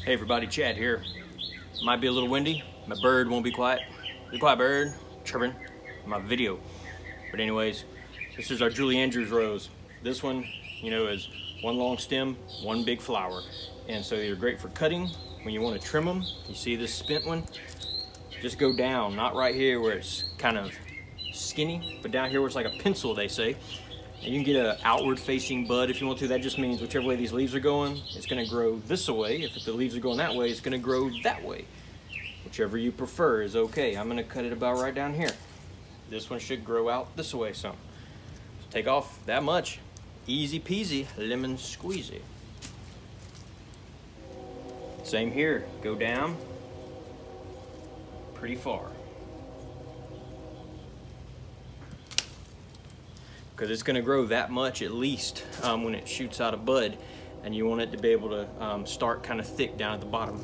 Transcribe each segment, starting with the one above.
Hey everybody, Chad here. Might be a little windy. My bird won't be quiet. Be quiet, bird. Chirping my video. But anyways, this is our Julie Andrews rose. This one, is one long stem, one big flower. And so they're great for cutting. When you want to trim them, you see this spent one? Just go down, not right here where it's kind of skinny, but down here where it's like a pencil, they say. And you can get an outward facing bud if you want to. That just means whichever way these leaves are going, it's gonna grow this way. If the leaves are going that way, it's gonna grow that way. Whichever you prefer is okay. I'm gonna cut it about right down here. This one should grow out this way some. So take off that much. Easy peasy, lemon squeezy. Same here, go down pretty far. Because it's going to grow that much at least when it shoots out a bud, and you want it to be able to start kind of thick down at the bottom.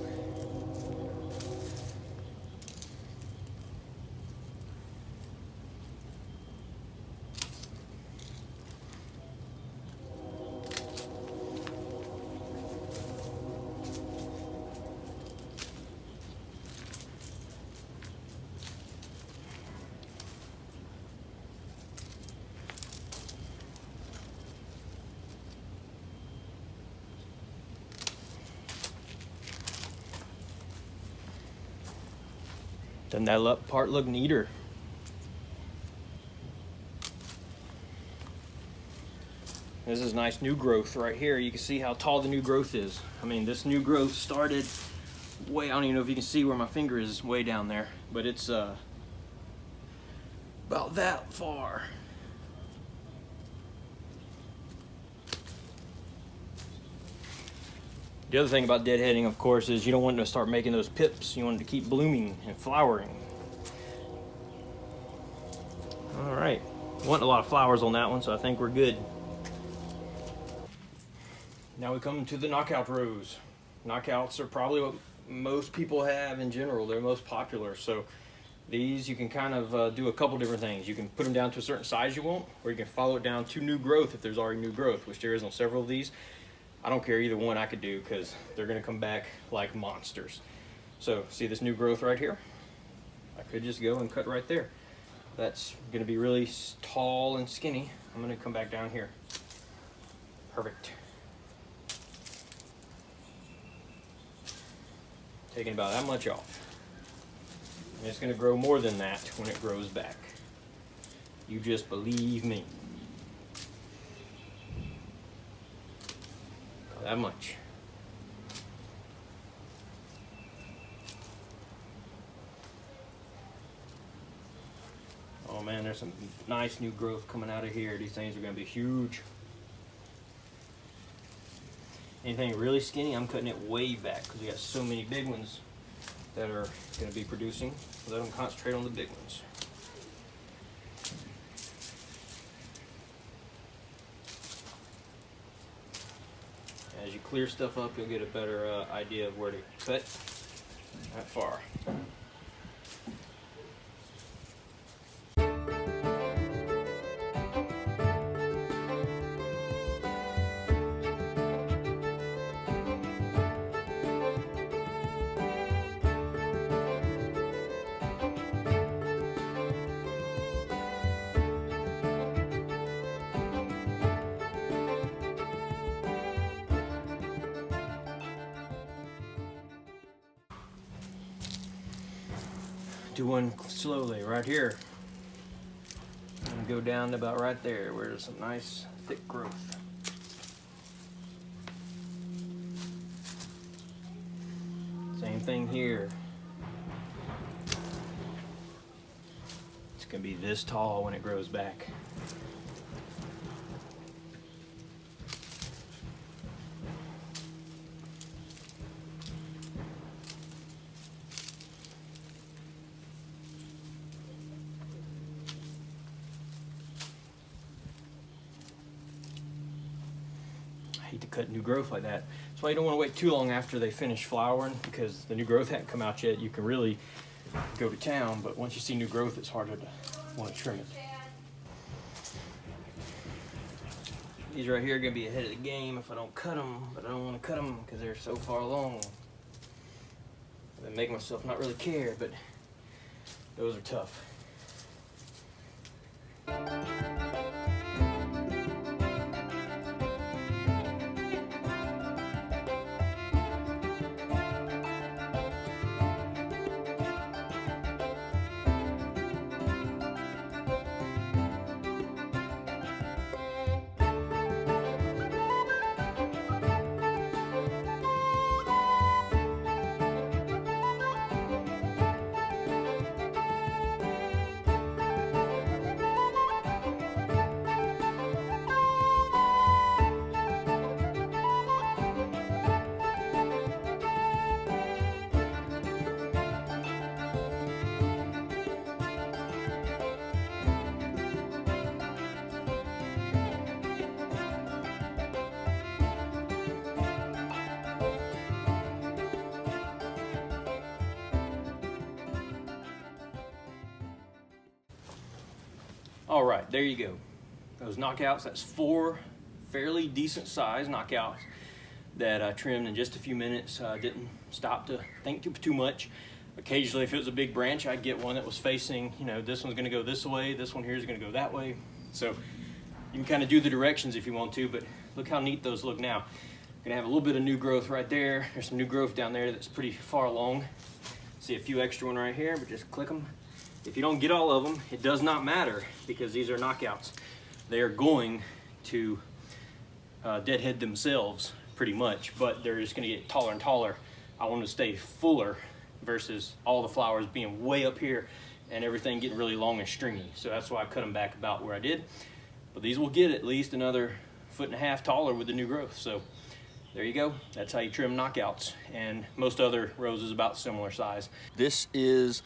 Doesn't that part look neater? This is nice new growth right here. You can see how tall the new growth is. I mean, this new growth started way, I don't even know if you can see where my finger is, way down there, but it's about that far. The other thing about deadheading, of course, is you don't want it to start making those pips. You want it to keep blooming and flowering. All right, want a lot of flowers on that one, so I think we're good. Now we come to the knockout rose. Knockouts are probably what most people have in general. They're most popular. So these you can kind of do a couple different things. You can put them down to a certain size you want, or you can follow it down to new growth if there's already new growth, which there is on several of these. I don't care either one I could do because they're gonna come back like monsters. So see this new growth right here? I could just go and cut right there. That's gonna be really tall and skinny. I'm gonna come back down here. Perfect. Taking about that much off. And it's gonna grow more than that when it grows back. You just believe me. That much. Oh man, there's some nice new growth coming out of here. These things are going to be huge. Anything really skinny, I'm cutting it way back because we got so many big ones that are going to be producing. Let them concentrate on the big ones. As you clear stuff up, you'll get a better idea of where to cut that far. Do one slowly right here. And go down to about right there where there's some nice thick growth. Same thing here. It's gonna be this tall when it grows back. I hate to cut new growth like that. That's why you don't want to wait too long after they finish flowering, because the new growth hasn't come out yet. You can really go to town, but once you see new growth, it's harder to want to trim it. These right here are gonna be ahead of the game if I don't cut them, but I don't want to cut them because they're so far along. I make myself not really care, but those are tough. All right, there you go. Those knockouts, that's 4 fairly decent size knockouts that I trimmed in just a few minutes. Didn't stop to think too much. Occasionally, if it was a big branch, I'd get one that was facing, you know, this one's gonna go this way, this one here is gonna go that way. So you can kind of do the directions if you want to, but look how neat those look now. Gonna have a little bit of new growth right there. There's some new growth down there that's pretty far along. See a few extra one right here, but just click them. If you don't get all of them, it does not matter because these are knockouts. They are going to deadhead themselves pretty much, but they're just gonna get taller and taller. I want to stay fuller versus all the flowers being way up here and everything getting really long and stringy. So that's why I cut them back about where I did. But these will get at least another 1.5 feet taller with the new growth. So there you go. That's how you trim knockouts. And most other roses about similar size. This is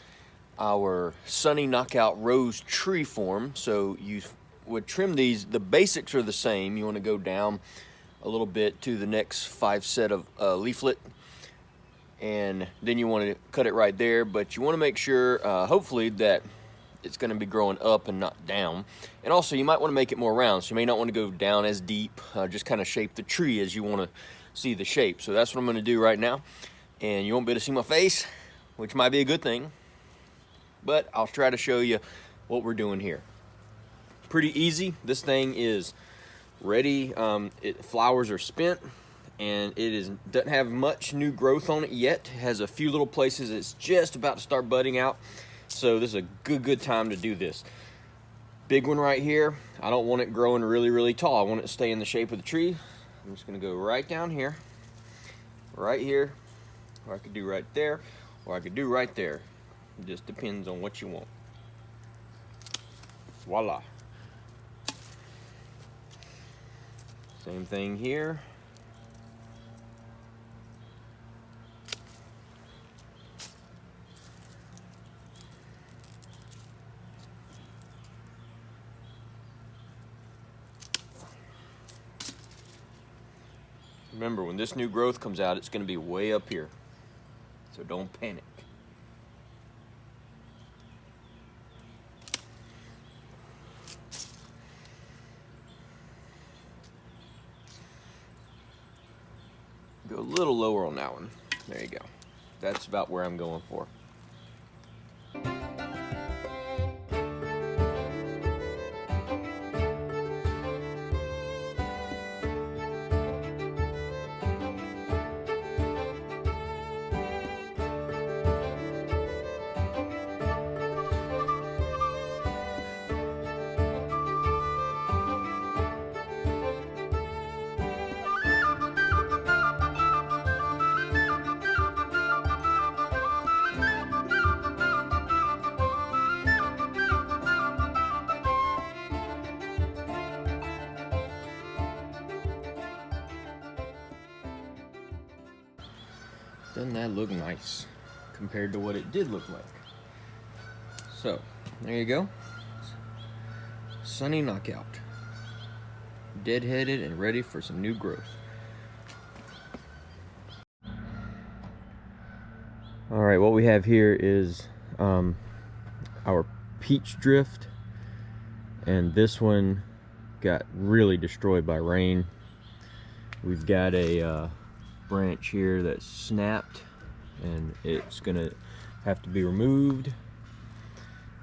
our sunny knockout rose tree form. So you would trim these. The basics are the same. You want to go down a little bit to the next 5 set of leaflet, and then you want to cut it right there. But you want to make sure hopefully that it's going to be growing up and not down. And also you might want to make it more round, so you may not want to go down as deep. Just kind of shape the tree as you want to see the shape. So that's what I'm going to do right now, and you won't be able to see my face, which might be a good thing, but I'll try to show you what we're doing here. Pretty easy. This thing is ready. Flowers are spent, and doesn't have much new growth on it yet. It has a few little places it's just about to start budding out. So this is a good time to do this. Big one right here. I don't want it growing really tall. I want it to stay in the shape of the tree. I'm just gonna go right down here, or I could do right there, or I could do right there. It just depends on what you want. Voila. Same thing here. Remember, when this new growth comes out, it's going to be way up here, so don't panic. Go a little lower on that one. There you go. That's about where I'm going for. Doesn't that look nice compared to what it did look like? So, there you go. Sunny knockout. Deadheaded and ready for some new growth. Alright, what we have here is our peach drift. And this one got really destroyed by rain. We've got a branch here that's snapped, and it's gonna have to be removed,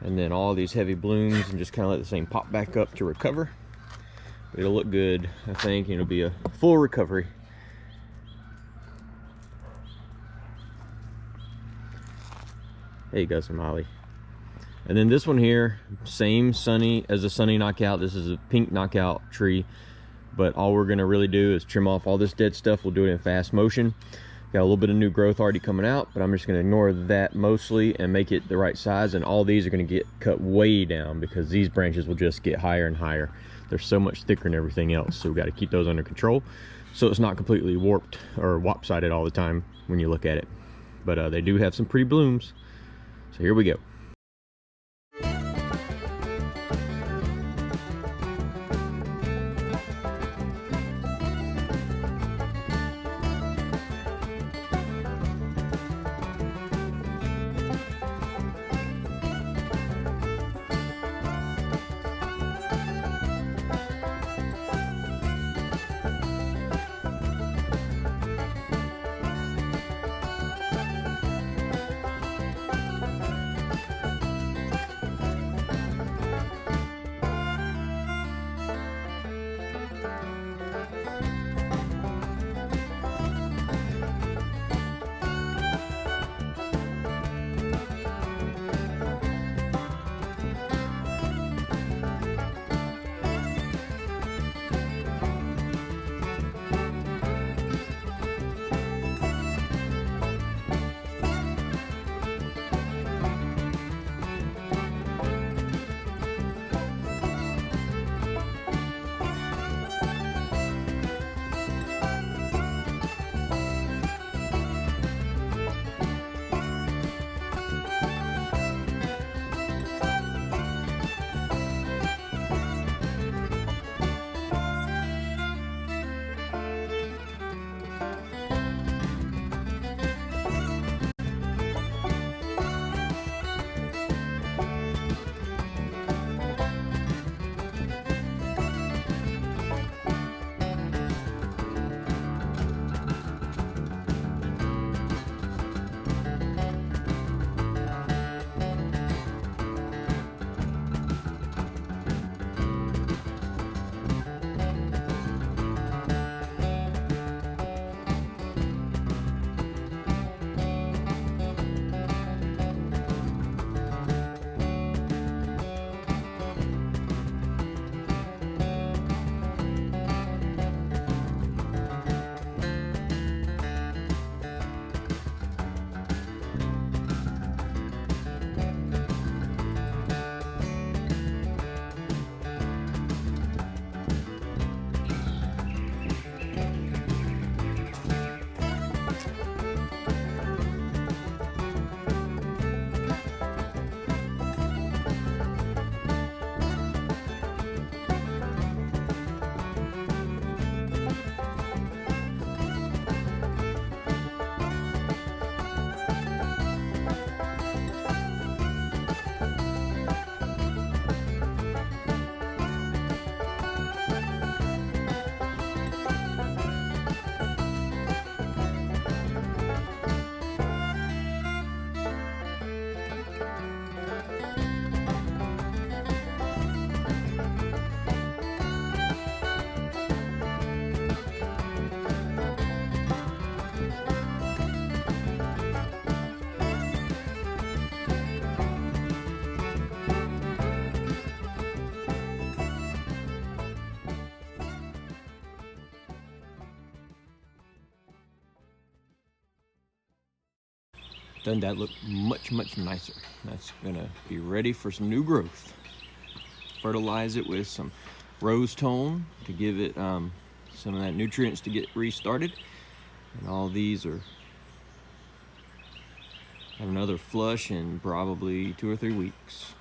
and then all these heavy blooms, and just kind of let the thing pop back up to recover. But it'll look good, I think. It'll be a full recovery. There you go, some holly. And then this one here, same sunny as the sunny knockout. This is a pink knockout tree, but all we're gonna really do is trim off all this dead stuff. We'll do it in fast motion. Got a little bit of new growth already coming out, but I'm just gonna ignore that mostly and make it the right size. And all these are gonna get cut way down because these branches will just get higher and higher. They're so much thicker than everything else, so we got to keep those under control so it's not completely warped or lopsided all the time when you look at it. But they do have some pretty blooms, so here we go. Doesn't that look much nicer? That's gonna be ready for some new growth. Fertilize it with some rose tone to give it some of that nutrients to get restarted. And all these are have another flush in probably 2 or 3 weeks.